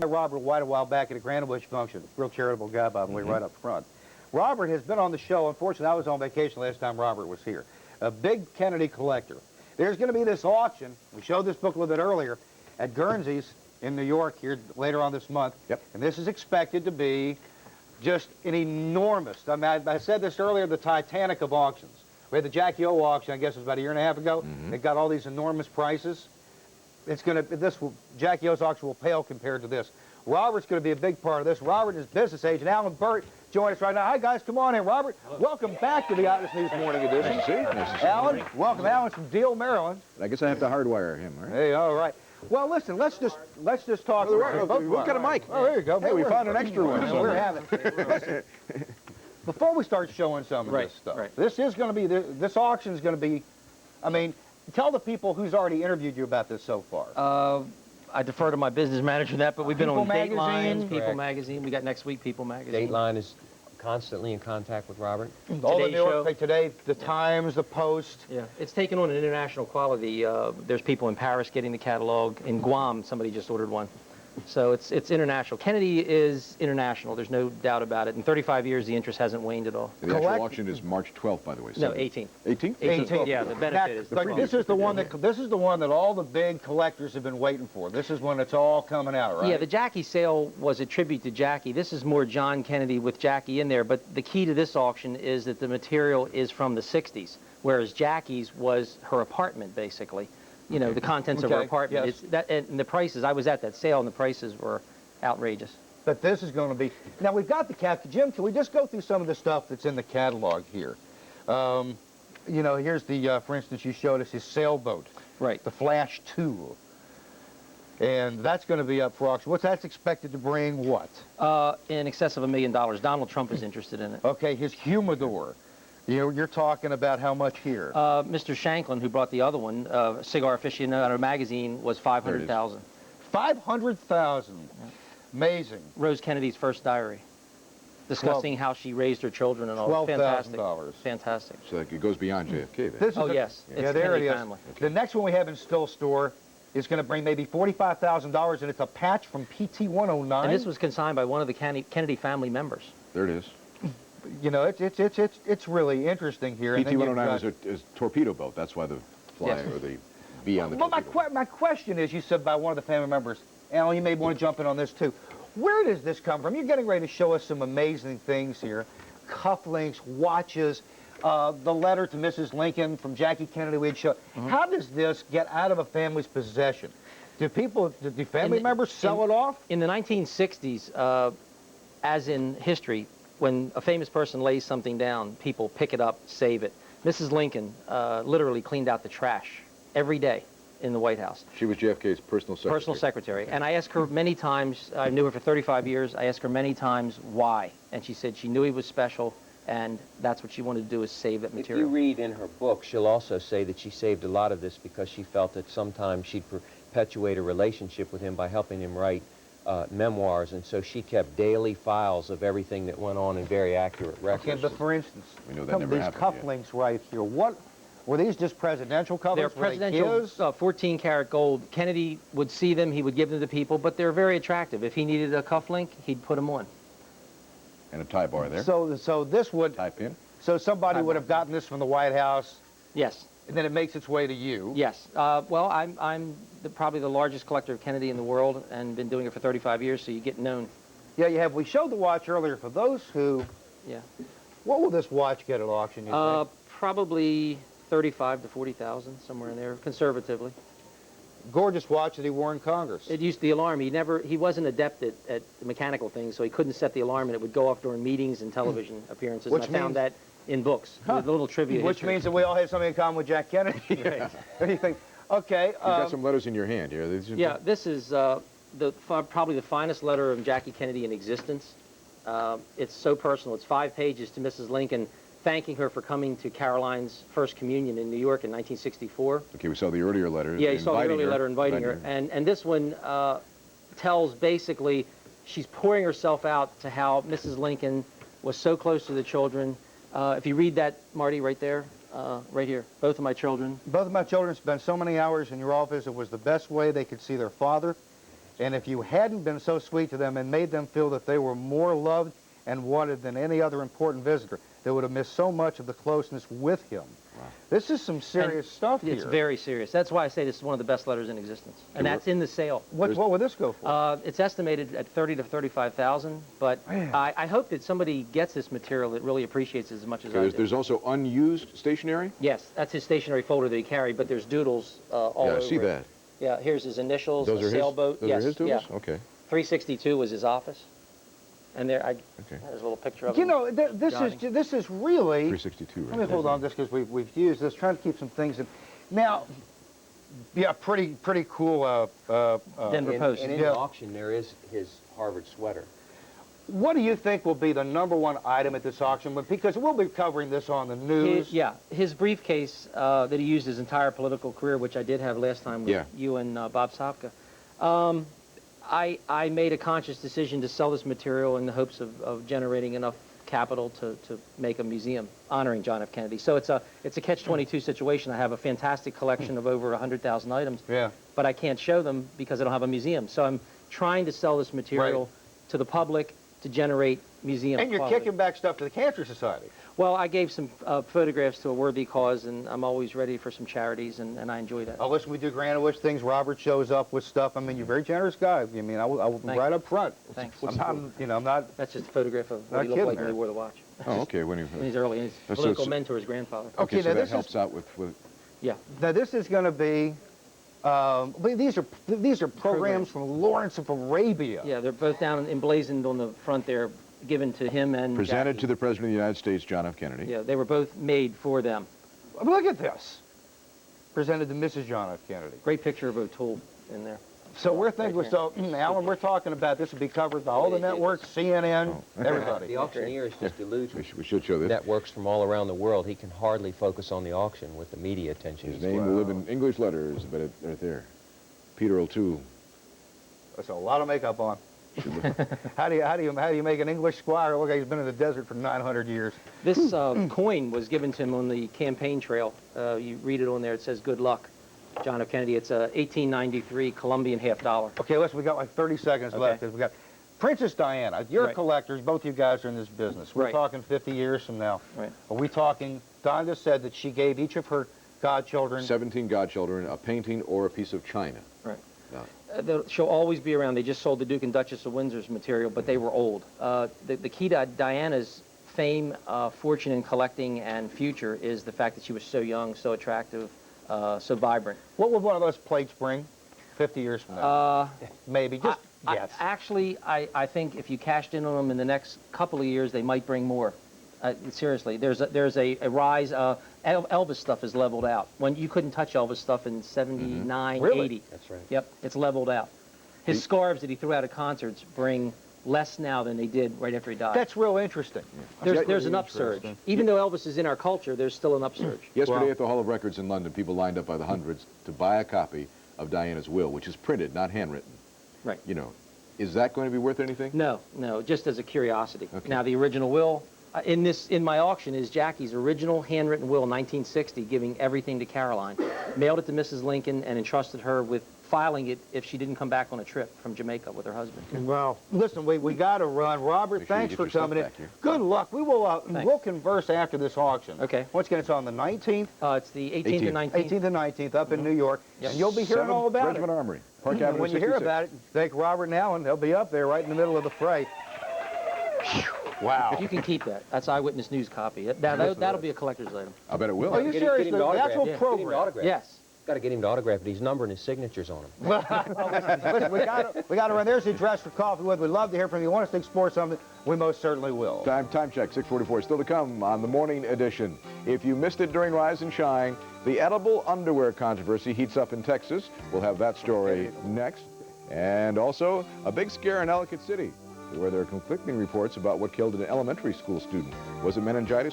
Robert White a while back at a Grand Bush function. Real charitable guy, by the way, right up front. Robert has been on the show. Unfortunately, I was on vacation last time Robert was here. A big Kennedy collector. There's going to be this auction. We showed this book a little bit earlier at Guernsey's in New York here later on this month. Yep. And this is expected to be just an enormous, I mean, I said this earlier, the Titanic of auctions. We had the Jackie O auction, I guess it was about a year and a half ago. They got all these enormous prices. It's going to, Jackie O's auction will pale compared to this. Robert's going to be a big part of this. Robert is business agent. Alan Burt join us right now. Hi, guys. Come on in. Robert, welcome back to the Eyewitness News Morning Edition. Nice to see you. Alan, welcome. Alan's from Deal, Maryland. I guess I have to hardwire him, right? Hey, all right. Well, listen, let's just talk. We've got a mic. Oh, there you go. Hey, we found an extra one. We're having. Listen, before we start showing some of this stuff, this is going to be, this auction is going to be, I mean, tell the people who's already interviewed you about this so far. I defer to my business manager on that, but we've been on Dateline, People Correct. Magazine. We got next week People Magazine. Dateline is constantly in contact with Robert. All the Today New York, Show. Today, the Times, the Post. Yeah, it's taken on an international quality. There's people in Paris getting the catalog. In Guam, somebody just ordered one. So it's international. Kennedy is international. There's no doubt about it. In 35 years, the interest hasn't waned at all. The actual auction is March 12th, by the way. No, 18th. 18th? 18th. Yeah, the benefit is. This is the one that all the big collectors have been waiting for. This is when it's all coming out, right? Yeah, the Jackie sale was a tribute to Jackie. This is more John Kennedy with Jackie in there, but the key to this auction is that the material is from the 60s, whereas Jackie's was her apartment, basically. You know, the contents of her apartment. Yes. It's that, and the prices, I was at that sale, and the prices were outrageous. But this is going to be... Now, we've got the catalog. Jim, can we just go through some of the stuff that's in the catalog here? You know, here's the, for instance, you showed us his sailboat. Right. The Flash 2. And that's going to be up for auction. That's expected to bring what? In excess of $1 million. Donald Trump is interested in it. Okay, his humidor. You're talking about how much here? Mr. Shanklin, who brought the other one, Cigar Aficionado magazine, was $500,000. $500,000. Amazing. Rose Kennedy's first diary, discussing how she raised her children and all. $12,000. Fantastic. So it goes beyond JFK then. Oh, yes. Yeah, there it is. Family. The next one we have in Still Store is going to bring maybe $45,000, and it's a patch from PT 109. And this was consigned by one of the Kennedy family members. There it is. You know, it's really interesting here. PT 109 is a torpedo boat. That's why the fly or the V on the torpedo. My question is, you said by one of the family members, Alan, you may want to jump in on this too. Where does this come from? You're getting ready to show us some amazing things here. Cufflinks, watches, the letter to Mrs. Lincoln from Jackie Kennedy we had shown. How does this get out of a family's possession? Do family members sell it off? In the 1960s, as in history, when a famous person lays something down, people pick it up, save it. Mrs. Lincoln literally cleaned out the trash every day in the White House. She was JFK's personal secretary. Personal secretary. And I asked her many times, I knew her for 35 years, I asked her many times why. And she said she knew he was special, and that's what she wanted to do, is save that material. If you read in her book, she'll also say that she saved a lot of this because she felt that sometimes she'd perpetuate a relationship with him by helping him write memoirs, and so she kept daily files of everything that went on in very accurate records. Okay, but for instance, we know that never these cufflinks right here, what were these? Just presidential cufflinks? They're presidential, 14-karat gold. Kennedy would see them, he would give them to people, but they're very attractive. If he needed a cufflink, he'd put them on. And a tie bar there. So this would... Tie pin. So somebody would have gotten this from the White House. Yes. And then it makes its way to you. Yes. Well, I'm probably the largest collector of Kennedy in the world, and been doing it for 35 years, so you get known. Yeah, you have. We showed the watch earlier. For those who... Yeah. What will this watch get at auction, you think? Probably 35 to 40,000, somewhere in there, conservatively. Gorgeous watch that he wore in Congress. It used the alarm. He wasn't adept at mechanical things, so he couldn't set the alarm, and it would go off during meetings and television appearances. Which and I found that in books. With a little trivia Which history. means that we all have something in common with Jack Kennedy. What do you think? Okay. You've got some letters in your hand here. Yeah, this is probably the finest letter of Jackie Kennedy in existence. It's so personal. It's 5 pages to Mrs. Lincoln, thanking her for coming to Caroline's first communion in New York in 1964. Okay, we saw the earlier letter. Yeah, you saw the earlier letter inviting her. And this one tells basically, she's pouring herself out to how Mrs. Lincoln was so close to the children. If you read that, Marty, right there, right here, both of my children. Both of my children spent so many hours in your office. It was the best way they could see their father. And if you hadn't been so sweet to them and made them feel that they were more loved and wanted than any other important visitor, they would have missed so much of the closeness with him. Wow. This is some serious stuff here. It's very serious. That's why I say this is one of the best letters in existence. And that's in the sale. What would this go for? It's estimated at $30,000 to $35,000, but I hope that somebody gets this material that really appreciates it as much as I do. There's also unused stationery? Yes, that's his stationery folder that he carried, but there's doodles all over I see that. Yeah, here's his initials, Those a are sailboat. Those are his doodles? Yeah. Okay. 362 was his office. And there, there's a little picture of him. You know, this is really... 362, right? Let me hold on just because we've used this, trying to keep some things in. Now, yeah, pretty cool. Denver Post. And in the auction, there is his Harvard sweater. What do you think will be the #1 item at this auction? Because we'll be covering this on the news. His briefcase that he used his entire political career, which I did have last time with you and Bob Sopka. I made a conscious decision to sell this material in the hopes of generating enough capital to make a museum honoring John F. Kennedy. So it's a catch-22 situation. I have a fantastic collection of over 100,000 items, but I can't show them because I don't have a museum. So I'm trying to sell this material to the public to generate museum And you're quality. kicking back stuff to the Cancer Society. Well, I gave some photographs to a worthy cause, and I'm always ready for some charities, and I enjoy that. Oh, listen, we do Grant Wish things. Robert shows up with stuff. I mean, you're a very generous guy. I mean, I will right up front. Thanks. I'm not. That's just a photograph of what he looked like when he wore the watch. Oh, okay. When he's early. His political mentor, his grandfather. Okay, so now that helps out with... Yeah. Now, this is going to be... these are programs from Lawrence of Arabia. Yeah, they're both down emblazoned on the front there, given to him and Presented Jackie. to the President of the United States, John F. Kennedy. Yeah, they were both made for them. Look at this. Presented to Mrs. John F. Kennedy. Great picture of O'Toole in there. So we're thinking, Alan, we're talking about this will be covered by all the networks, CNN, everybody. The auctioneer is just delusional. We should show this. Networks from all around the world. He can hardly focus on the auction with the media attention. His name will live in English letters, but it's right there. Peter O'Toole. That's a lot of makeup on. How do you make an English squire look like he's been in the desert for 900 years? This coin was given to him on the campaign trail. You read it on there. It says "Good luck, John F. Kennedy." It's a 1893 Colombian $50. Okay, listen, we got like 30 seconds left. We got Princess Diana. You're collectors. Both you guys are in this business. We're talking 50 years from now. Right. Are we talking? Don just said that she gave each of her godchildren 17 godchildren, a painting or a piece of china. Right. She'll always be around. They just sold the Duke and Duchess of Windsor's material, but they were old. The key to Diana's fame, fortune in collecting, and future is the fact that she was so young, so attractive, so vibrant. What would one of those plates bring 50 years from now? Maybe, just guess. Actually, I think if you cashed in on them in the next couple of years, they might bring more. Seriously, there's a rise. Elvis stuff is leveled out. When you couldn't touch Elvis stuff in 79, Really? 80. That's right. Yep, it's leveled out. His scarves that he threw out at concerts bring less now than they did right after he died. That's real interesting. There's an upsurge. Even though Elvis is in our culture, there's still an upsurge. Yesterday at the Hall of Records in London, people lined up by the hundreds to buy a copy of Diana's will, which is printed, not handwritten. Right. You know, is that going to be worth anything? No, just as a curiosity. Okay. Now, the original will in my auction is Jackie's original handwritten will, 1960, giving everything to Caroline. Mailed it to Mrs. Lincoln and entrusted her with filing it if she didn't come back on a trip from Jamaica with her husband. Well, listen, we got to run. Robert, Make sure you thanks get for your stuff coming in. back here. Good luck. We will we'll converse after this auction. Okay. Once again, it's on the 19th, It's the 18th and 19th. 18th and 19th up in New York, and you'll be hearing all about Regiment it. Armory, Park And Avenue when you hear 66. about it, thank Robert and Alan. They'll be up there right in the middle of the fray. Wow. You can keep that. That's Eyewitness News copy. That'll be a collector's item. I bet it will. Are you serious? The actual program. Yes. Got to get him to autograph it. He's numbered his signatures on him. Listen, we got to run. There's the address for Coffee With. We'd love to hear from you. Want us to explore something? We most certainly will. Time check, 6:44. Still to come on the morning edition. If you missed it during Rise and Shine, the edible underwear controversy heats up in Texas. We'll have that story next. And also, a big scare in Ellicott City, where there are conflicting reports about what killed an elementary school student. Was it meningitis?